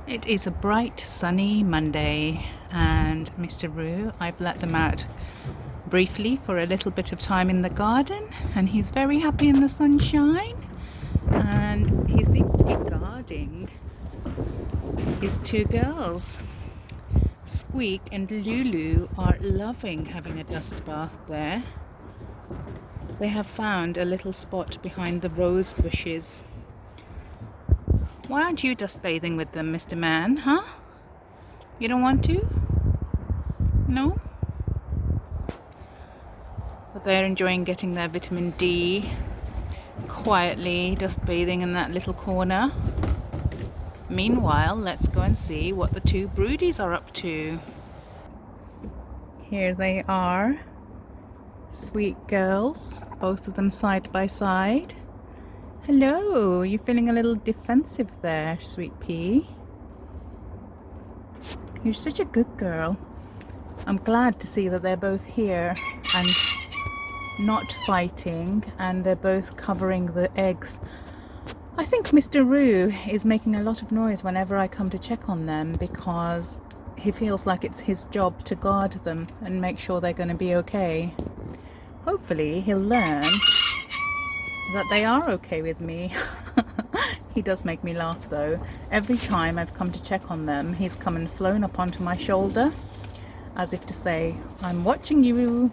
It is a bright sunny Monday and Mr. Roo, I've let them out briefly for a little bit of time in the garden and he's very happy in the sunshine, and he seems to be guarding his two girls. Squeak and Lulu are loving having a dust bath there. They have found a little spot behind the rose bushes. Why aren't you dust bathing with them, Mr. Man, huh? You don't want to? No? But they're enjoying getting their vitamin D, quietly dust bathing in that little corner. Meanwhile, let's go and see what the two broodies are up to. Here they are, sweet girls, both of them side by side. Hello, you're feeling a little defensive there, Sweet Pea. You're such a good girl. I'm glad to see that they're both here and not fighting, and they're both covering the eggs. I think Mr. Roo is making a lot of noise whenever I come to check on them because he feels like it's his job to guard them and make sure they're going to be okay. Hopefully he'll learn that they are okay with me. He does make me laugh though. Every time I've come to check on them, he's come and flown up onto my shoulder as if to say, I'm watching you.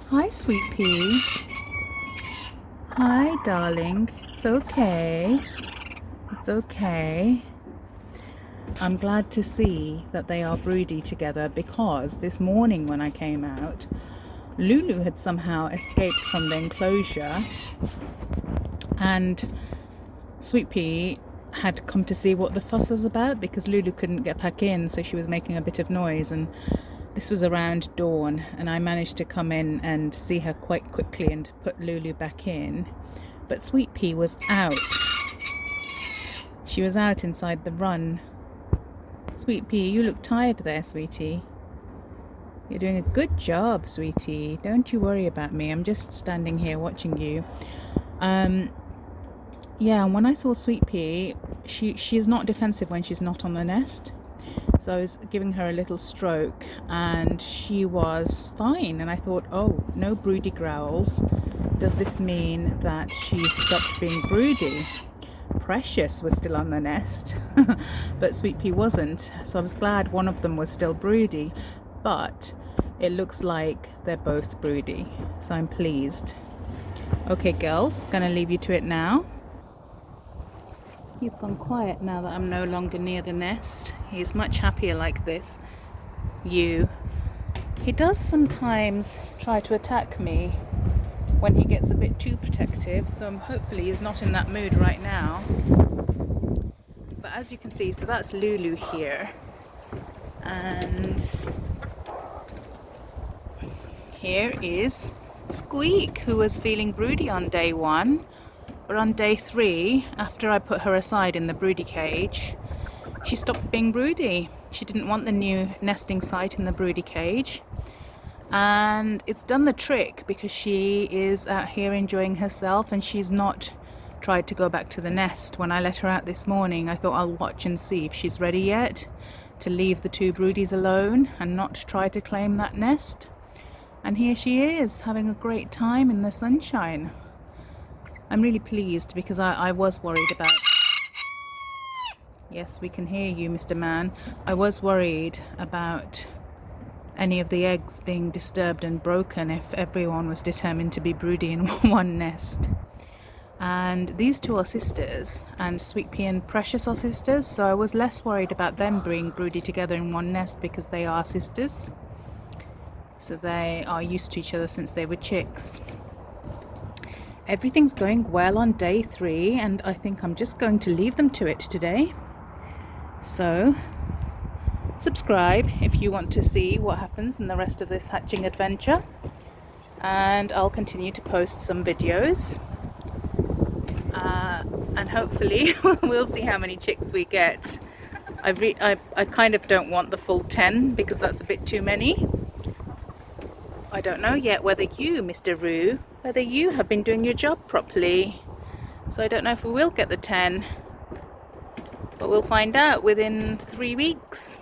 Hi, Sweet Pea. Hi, darling. It's okay. It's okay. I'm glad to see that they are broody together because this morning when I came out, Lulu had somehow escaped from the enclosure and Sweet Pea had come to see what the fuss was about because Lulu couldn't get back in, so she was making a bit of noise, and this was around dawn and I managed to come in and see her quite quickly and put Lulu back in. But Sweet Pea was out. She was out inside the run. Sweet Pea, you look tired there, sweetie. You're doing a good job, sweetie. Don't you worry about me. I'm just standing here watching you. Yeah, when I saw Sweet Pea, she is not defensive when she's not on the nest. So I was giving her a little stroke and she was fine. And I thought, oh, no broody growls. Does this mean that she stopped being broody? Precious was still on the nest, but Sweet Pea wasn't. So I was glad one of them was still broody. But it looks like they're both broody, so I'm pleased. Okay, girls, gonna leave you to it now. He's gone quiet now that I'm no longer near the nest. He's much happier like this. He does sometimes try to attack me when he gets a bit too protective, so hopefully he's not in that mood right now. But as you can see, so that's Lulu here, and here is Squeak, who was feeling broody on day 1, but on day 3, after I put her aside in the broody cage, she stopped being broody. She didn't want the new nesting site in the broody cage, and it's done the trick because she is out here enjoying herself and she's not tried to go back to the nest. When I let her out this morning, I thought I'll watch and see if she's ready yet to leave the two broodies alone and not try to claim that nest. And here she is, having a great time in the sunshine. I'm really pleased because I was worried about... Yes, we can hear you, Mr. Man. I was worried about any of the eggs being disturbed and broken if everyone was determined to be broody in one nest. And these two are sisters, and Sweet Pea and Precious are sisters, so I was less worried about them being broody together in one nest because they are sisters. So they are used to each other since they were chicks. Everything's going well on day 3, and I think I'm just going to leave them to it today. So subscribe if you want to see what happens in the rest of this hatching adventure, and I'll continue to post some videos, and hopefully we'll see how many chicks we get. I kind of don't want the full 10 because that's a bit too many. I don't know yet whether you, Mr. Roo, whether you have been doing your job properly. So I don't know if we will get the 10. But we'll find out within 3 weeks.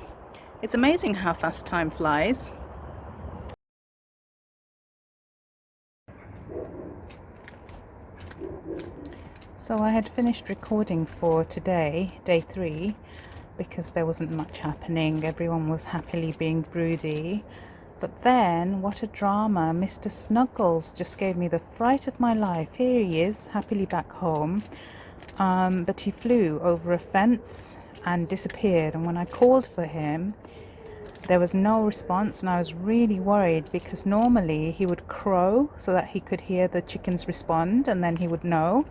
It's amazing how fast time flies. So I had finished recording for today, day 3, because there wasn't much happening. Everyone was happily being broody. But then, what a drama. Mr Snuggles just gave me the fright of my life. Here he is, happily back home. But he flew over a fence and disappeared. And when I called for him, there was no response, and I was really worried because normally he would crow so that he could hear the chickens respond, and then he would know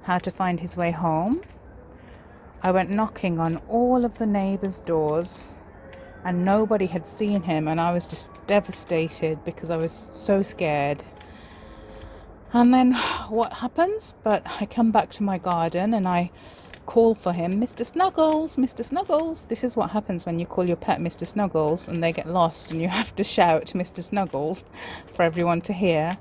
how to find his way home. I went knocking on all of the neighbors' doors and nobody had seen him, and I was just devastated because I was so scared. And then what happens? But I come back to my garden and I call for him, Mr Snuggles, Mr Snuggles. This is what happens when you call your pet Mr Snuggles and they get lost and you have to shout Mr Snuggles for everyone to hear.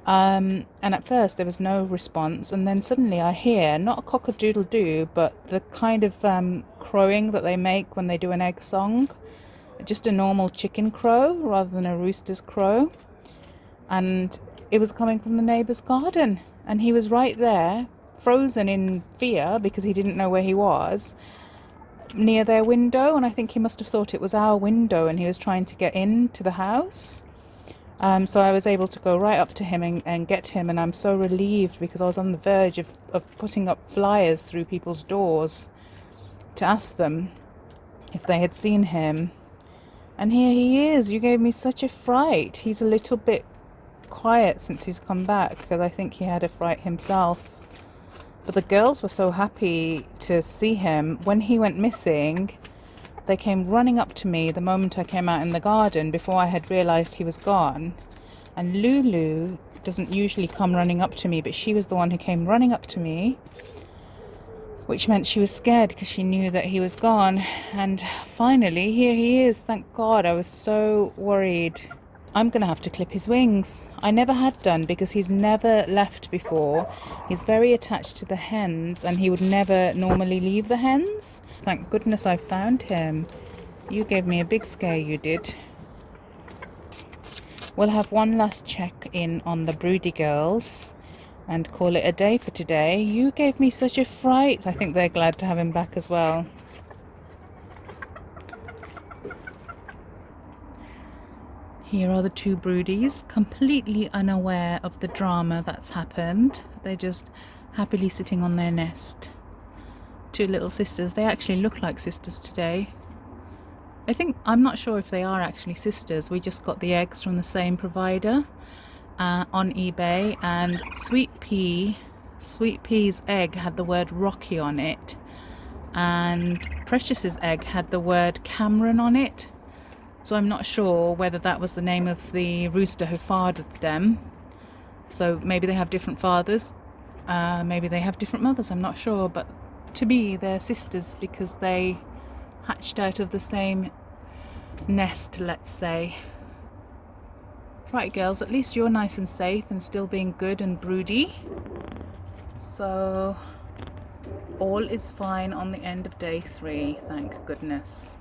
And at first there was no response, and then suddenly I hear not a cock-a-doodle-doo, but the kind of crowing that they make when they do an egg song, just a normal chicken crow rather than a rooster's crow. And it was coming from the neighbour's garden, and he was right there, frozen in fear because he didn't know where he was, near their window. And I think he must have thought it was our window and he was trying to get into the house. So I was able to go right up to him and get him, and I'm so relieved because I was on the verge of putting up flyers through people's doors to ask them if they had seen him. And here he is. You gave me such a fright. He's a little bit quiet since he's come back because I think he had a fright himself. But the girls were so happy to see him. When he went missing, they came running up to me the moment I came out in the garden before I had realised he was gone. And Lulu doesn't usually come running up to me, but she was the one who came running up to me, which meant she was scared because she knew that he was gone. And finally, here he is. Thank God. I was so worried. I'm going to have to clip his wings. I never had done because he's never left before. He's very attached to the hens and he would never normally leave the hens. Thank goodness I found him. You gave me a big scare, you did. We'll have one last check in on the broody girls and call it a day for today. You gave me such a fright. I think they're glad to have him back as well. Here are the two broodies, completely unaware of the drama that's happened. They're just happily sitting on their nest. Two little sisters. They actually look like sisters today. I'm not sure if they are actually sisters. We just got the eggs from the same provider on eBay, and Sweet Pea's egg had the word Rocky on it, and Precious's egg had the word Cameron on it. So I'm not sure whether that was the name of the rooster who fathered them. So maybe they have different fathers, maybe they have different mothers, I'm not sure. But to me, they're sisters because they hatched out of the same nest, let's say. Right, girls, at least you're nice and safe and still being good and broody. So all is fine on the end of day 3, thank goodness.